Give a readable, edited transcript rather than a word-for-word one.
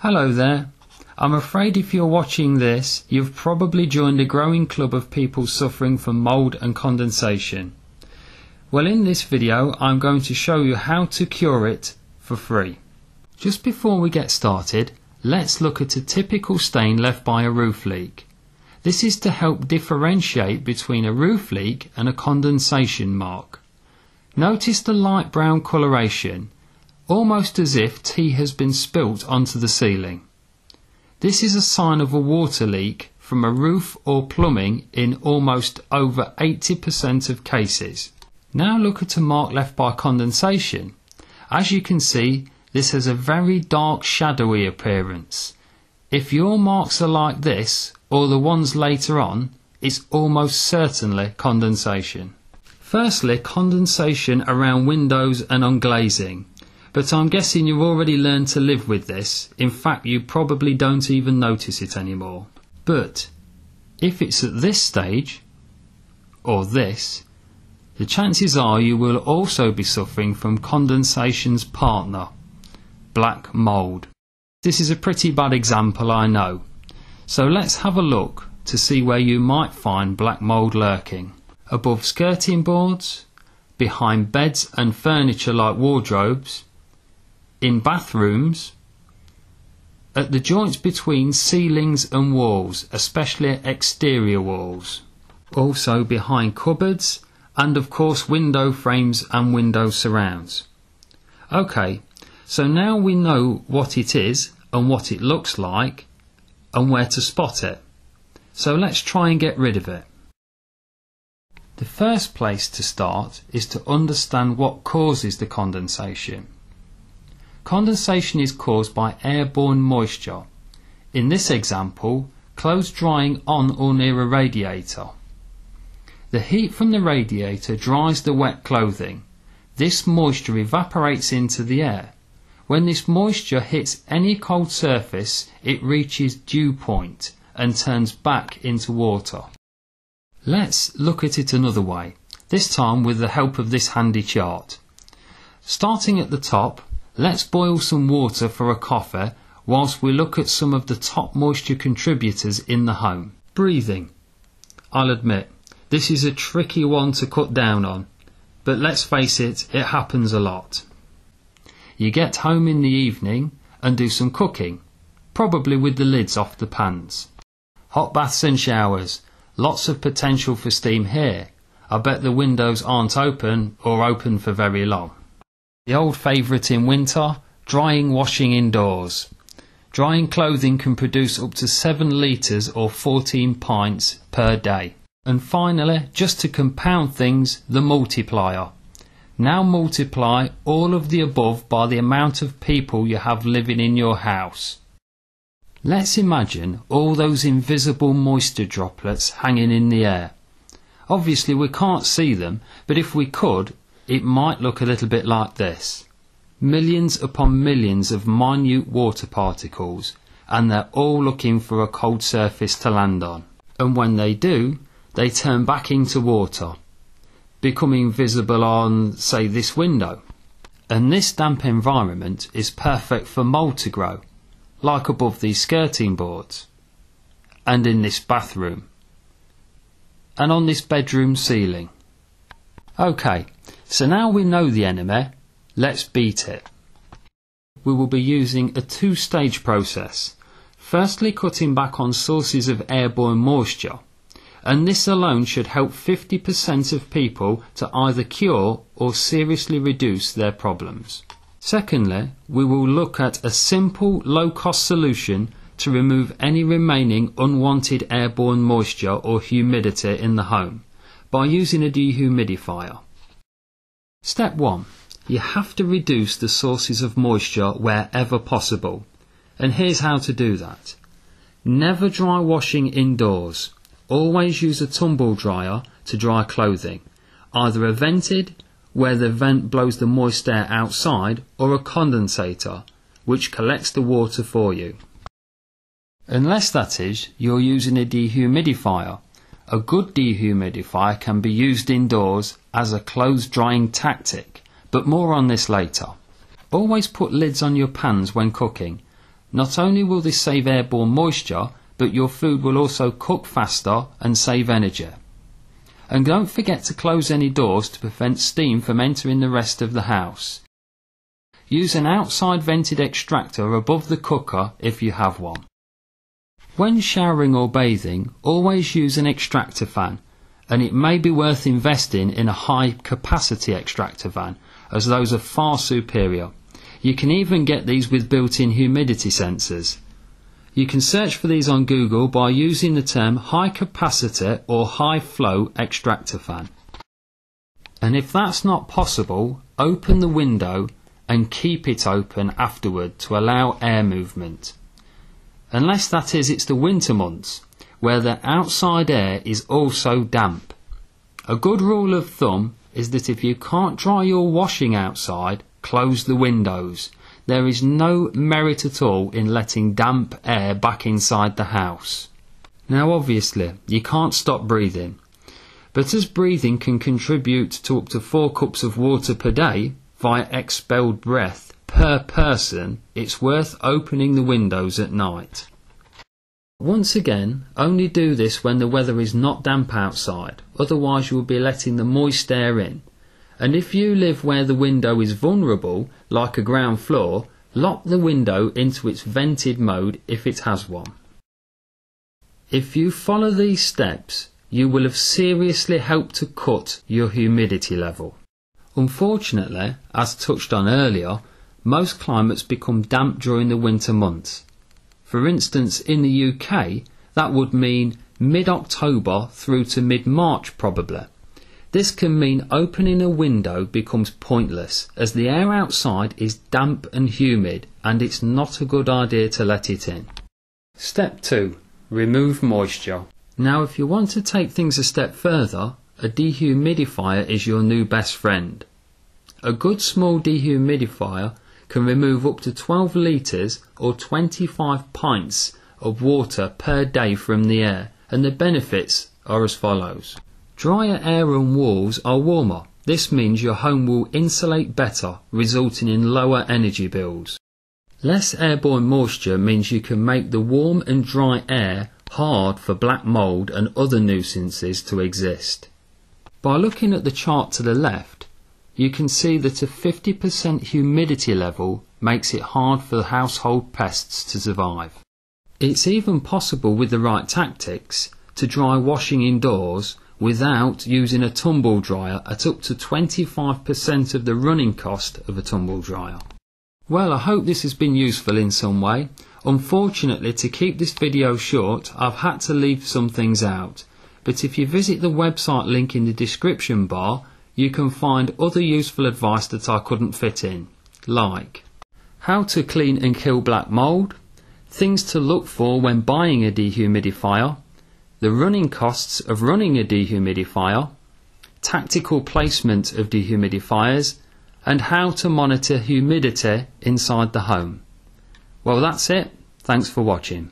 Hello there. I'm afraid if you're watching this, you've probably joined a growing club of people suffering from mould and condensation. Well, in this video, I'm going to show you how to cure it for free. Just before we get started, let's look at a typical stain left by a roof leak. This is to help differentiate between a roof leak and a condensation mark. Notice the light brown coloration, almost as if tea has been spilt onto the ceiling. This is a sign of a water leak from a roof or plumbing in almost over 80% of cases. Now look at a mark left by condensation. As you can see, this has a very dark shadowy appearance. If your marks are like this, or the ones later on, it's almost certainly condensation. Firstly, condensation around windows and on glazing. But I'm guessing you've already learned to live with this. In fact, you probably don't even notice it anymore. But if it's at this stage, or this, the chances are you will also be suffering from condensation's partner, black mould. This is a pretty bad example, I know. So let's have a look to see where you might find black mould lurking. Above skirting boards, behind beds and furniture like wardrobes, in bathrooms, at the joints between ceilings and walls, especially exterior walls, also behind cupboards, and of course window frames and window surrounds. Okay, so now we know what it is and what it looks like and where to spot it. So let's try and get rid of it. The first place to start is to understand what causes the condensation. Condensation is caused by airborne moisture. In this example, clothes drying on or near a radiator. The heat from the radiator dries the wet clothing. This moisture evaporates into the air. When this moisture hits any cold surface, it reaches dew point and turns back into water. Let's look at it another way, this time with the help of this handy chart. Starting at the top, let's boil some water for a coffee whilst we look at some of the top moisture contributors in the home. Breathing. I'll admit, this is a tricky one to cut down on, but let's face it, it happens a lot. You get home in the evening and do some cooking, probably with the lids off the pans. Hot baths and showers, lots of potential for steam here. I bet the windows aren't open or open for very long. The old favourite in winter, drying washing indoors. Drying clothing can produce up to 7 litres or 14 pints per day. And finally, just to compound things, the multiplier. Now multiply all of the above by the amount of people you have living in your house. Let's imagine all those invisible moisture droplets hanging in the air. Obviously we can't see them, but if we could, it might look a little bit like this. Millions upon millions of minute water particles, and they're all looking for a cold surface to land on. And when they do, they turn back into water, becoming visible on, say, this window. And this damp environment is perfect for mould to grow, like above these skirting boards, and in this bathroom, and on this bedroom ceiling. Okay, so now we know the enemy, let's beat it. We will be using a two-stage process. Firstly, cutting back on sources of airborne moisture, and this alone should help 50% of people to either cure or seriously reduce their problems. Secondly, we will look at a simple, low-cost solution to remove any remaining unwanted airborne moisture or humidity in the home by using a dehumidifier. Step 1. You have to reduce the sources of moisture wherever possible. And here's how to do that. Never dry washing indoors. Always use a tumble dryer to dry clothing. Either a vented, where the vent blows the moist air outside, or a condensator, which collects the water for you. Unless that is, you're using a dehumidifier. A good dehumidifier can be used indoors as a clothes drying tactic, but more on this later. Always put lids on your pans when cooking. Not only will this save airborne moisture, but your food will also cook faster and save energy. And don't forget to close any doors to prevent steam from entering the rest of the house. Use an outside vented extractor above the cooker if you have one. When showering or bathing, always use an extractor fan, and it may be worth investing in a high capacity extractor fan, as those are far superior. You can even get these with built-in humidity sensors. You can search for these on Google by using the term high capacity or high flow extractor fan. And if that's not possible, open the window and keep it open afterward to allow air movement. Unless that is, it's the winter months, where the outside air is also damp. A good rule of thumb is that if you can't dry your washing outside, close the windows. There is no merit at all in letting damp air back inside the house. Now obviously, you can't stop breathing. But as breathing can contribute to up to 4 cups of water per day via expelled breath per person, it's worth opening the windows at night. Once again, only do this when the weather is not damp outside, otherwise you will be letting the moist air in. And if you live where the window is vulnerable, like a ground floor, lock the window into its vented mode if it has one. If you follow these steps, you will have seriously helped to cut your humidity level. Unfortunately, as touched on earlier, most climates become damp during the winter months. For instance, in the UK, that would mean mid-October through to mid-March probably. This can mean opening a window becomes pointless, as the air outside is damp and humid, and it's not a good idea to let it in. Step 2. Remove moisture. Now if you want to take things a step further, a dehumidifier is your new best friend. A good small dehumidifier can remove up to 12 litres or 25 pints of water per day from the air, and the benefits are as follows. Drier air and walls are warmer. This means your home will insulate better, resulting in lower energy bills. Less airborne moisture means you can make the warm and dry air hard for black mould and other nuisances to exist. By looking at the chart to the left, you can see that a 50% humidity level makes it hard for household pests to survive. It's even possible with the right tactics to dry washing indoors without using a tumble dryer at up to 25% of the running cost of a tumble dryer. Well, I hope this has been useful in some way. Unfortunately, to keep this video short, I've had to leave some things out. But if you visit the website link in the description bar, you can find other useful advice that I couldn't fit in, like how to clean and kill black mould, things to look for when buying a dehumidifier, the running costs of running a dehumidifier, tactical placement of dehumidifiers, and how to monitor humidity inside the home. Well, that's it. Thanks for watching.